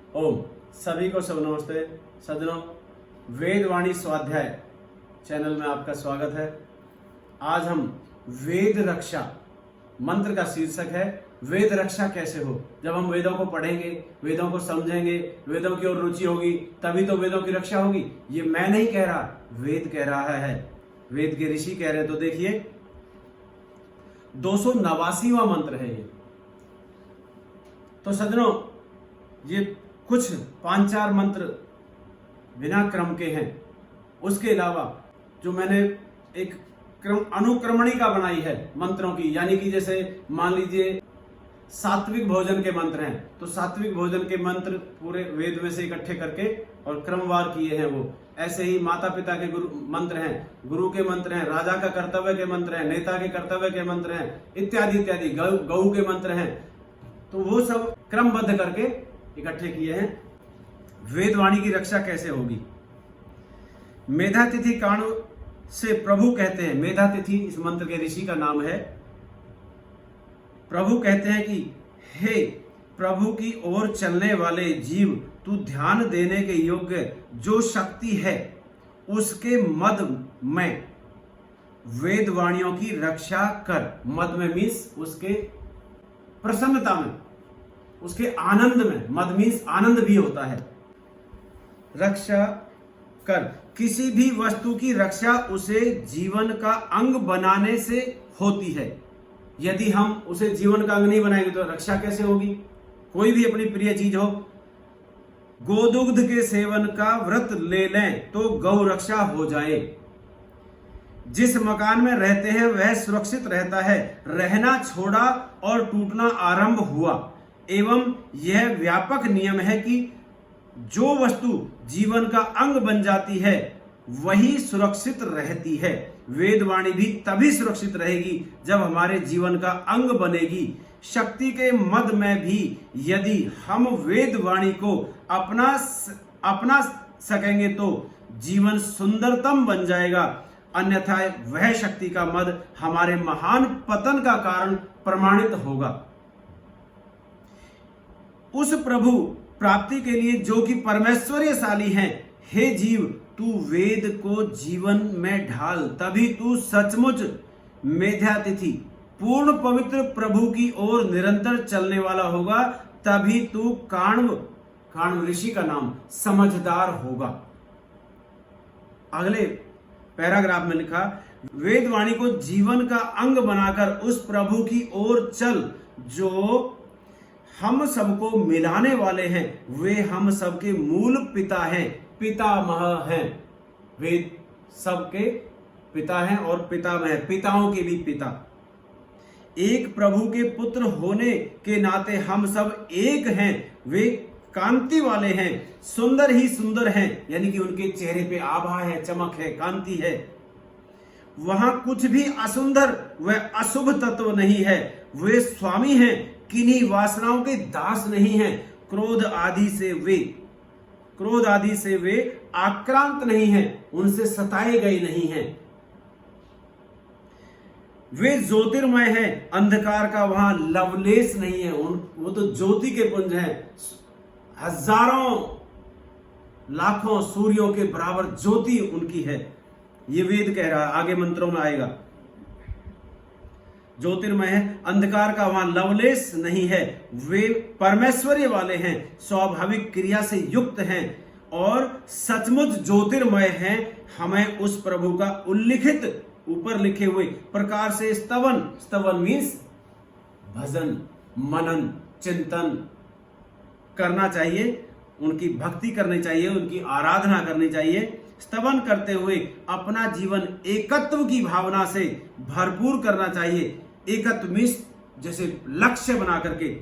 ओम सभी को सब नमस्ते सज्जनों, वेदवाणी स्वाध्याय चैनल में आपका स्वागत है। आज हम वेद रक्षा मंत्र का शीर्षक है वेद रक्षा कैसे हो। जब हम वेदों को पढ़ेंगे, वेदों को समझेंगे, वेदों की ओर रुचि होगी, तभी तो वेदों की रक्षा होगी। ये मैं नहीं कह रहा, वेद कह रहा है, वेद के ऋषि कह रहे हैं। तो देखिए 289वां मंत्र है ये। तो सज्जनों, ये कुछ 5-4 मंत्र बिना क्रम के हैं। उसके अलावा जो मैंने एक अनुक्रमणिका बनाई है मंत्रों की, यानी कि जैसे मान लीजिए सात्विक भोजन के मंत्र हैं, तो सात्विक भोजन के मंत्र पूरे वेद में से इकट्ठे करके और क्रमवार किए हैं वो। ऐसे ही माता पिता के गुरु मंत्र हैं, गुरु के मंत्र हैं, राजा का कर्तव्य के मंत्र हैं, नेता के कर्तव्य के मंत्र हैं, इत्यादि इत्यादि, गौ के मंत्र हैं। तो वो सब क्रमबद्ध करके इकट्ठे किए हैं। वेदवाणी की रक्षा कैसे होगी। मेधा तिथि कांड से प्रभु कहते हैं, मेधा तिथि इस मंत्र के ऋषि का नाम है। प्रभु कहते हैं कि हे प्रभु की ओर चलने वाले जीव, तू ध्यान देने के योग्य जो शक्ति है उसके मद में वेदवाणियों की रक्षा कर। मद में मीन्स उसके प्रसन्नता में, उसके आनंद में। मद मीन्स आनंद भी होता है। रक्षा कर, किसी भी वस्तु की रक्षा उसे जीवन का अंग बनाने से होती है। यदि हम उसे जीवन का अंग नहीं बनाएंगे तो रक्षा कैसे होगी। कोई भी अपनी प्रिय चीज हो, गोदुग्ध के सेवन का व्रत ले लें तो गौ रक्षा हो जाए। जिस मकान में रहते हैं वह सुरक्षित रहता है, रहना छोड़ा और टूटना आरंभ हुआ। एवं यह व्यापक नियम है कि जो वस्तु जीवन का अंग बन जाती है वही सुरक्षित रहती है। वेदवाणी भी तभी सुरक्षित रहेगी जब हमारे जीवन का अंग बनेगी। शक्ति के मद में भी यदि हम वेदवाणी को अपना सकेंगे तो जीवन सुंदरतम बन जाएगा, अन्यथा वह शक्ति का मद हमारे महान पतन का कारण प्रमाणित होगा। उस प्रभु प्राप्ति के लिए जो कि परमेश्वरशाली हैं, हे जीव तू वेद को जीवन में ढाल, तभी तू सचमुच मेधातिथि पूर्ण पवित्र प्रभु की ओर निरंतर चलने वाला होगा। तभी तू काण्व ऋषि का नाम समझदार होगा। अगले पैराग्राफ में लिखा, वेदवाणी को जीवन का अंग बनाकर उस प्रभु की ओर चल जो हम सबको मिलाने वाले हैं। वे हम सबके मूल पिता हैं, पितामह हैं। वेद सबके पिता हैं और पितामह, पिताओं के भी पिता। एक प्रभु के पुत्र होने के नाते हम सब एक हैं। वे कांति वाले हैं, सुंदर ही सुंदर हैं, यानी कि उनके चेहरे पे आभा है, चमक है, कांति है। वहां कुछ भी असुंदर व अशुभ तत्व नहीं है। वे स्वामी हैं, किन्हीं वासनाओं के दास नहीं हैं। क्रोध आदि से वे आक्रांत नहीं हैं, उनसे सताए गए नहीं हैं। वे ज्योतिर्मय हैं, अंधकार का वहां लवलेश नहीं है। वो तो ज्योति के पुंज हैं, हजारों लाखों सूर्यों के बराबर ज्योति उनकी है। ये वेद कह रहा है, आगे मंत्रों में आएगा। ज्योतिर्मय है, अंधकार का वहां लवलेश नहीं है। वे परमेश्वर्य वाले हैं, स्वाभाविक क्रिया से युक्त हैं और सचमुच ज्योतिर्मय हैं। हमें उस प्रभु का उल्लिखित ऊपर लिखे हुए प्रकार से स्तवन मीन्स भजन, मनन, चिंतन करना चाहिए, उनकी भक्ति करनी चाहिए, उनकी आराधना करनी चाहिए। स्तवन करते हुए अपना जीवन एकत्व की भावना से भरपूर करना चाहिए। एकत्व मीन्स जैसे लक्ष्य बना करके।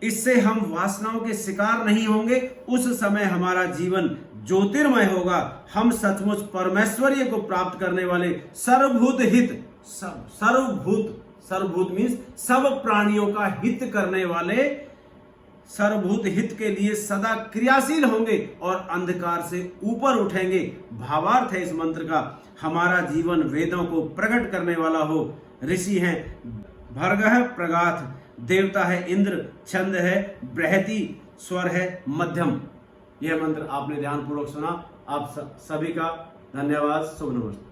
इससे हम वासनाओं के शिकार नहीं होंगे। उस समय हमारा जीवन ज्योतिर्मय होगा। हम सचमुच परमेश्वर्य को प्राप्त करने वाले सर्वभूत हित, सर्वभूत मीन्स सब प्राणियों का हित करने वाले, सर्वभूत हित के लिए सदा क्रियाशील होंगे और अंधकार से ऊपर उठेंगे। भावार्थ है इस मंत्र का, हमारा जीवन वेदों को प्रकट करने वाला हो। ऋषि हैं भर्गः प्रगाथ, देवता है इंद्र, छंद है बृहति, स्वर है मध्यम। यह मंत्र आपने ध्यानपूर्वक सुना। आप सभी का धन्यवाद। शुभ नमस्ते।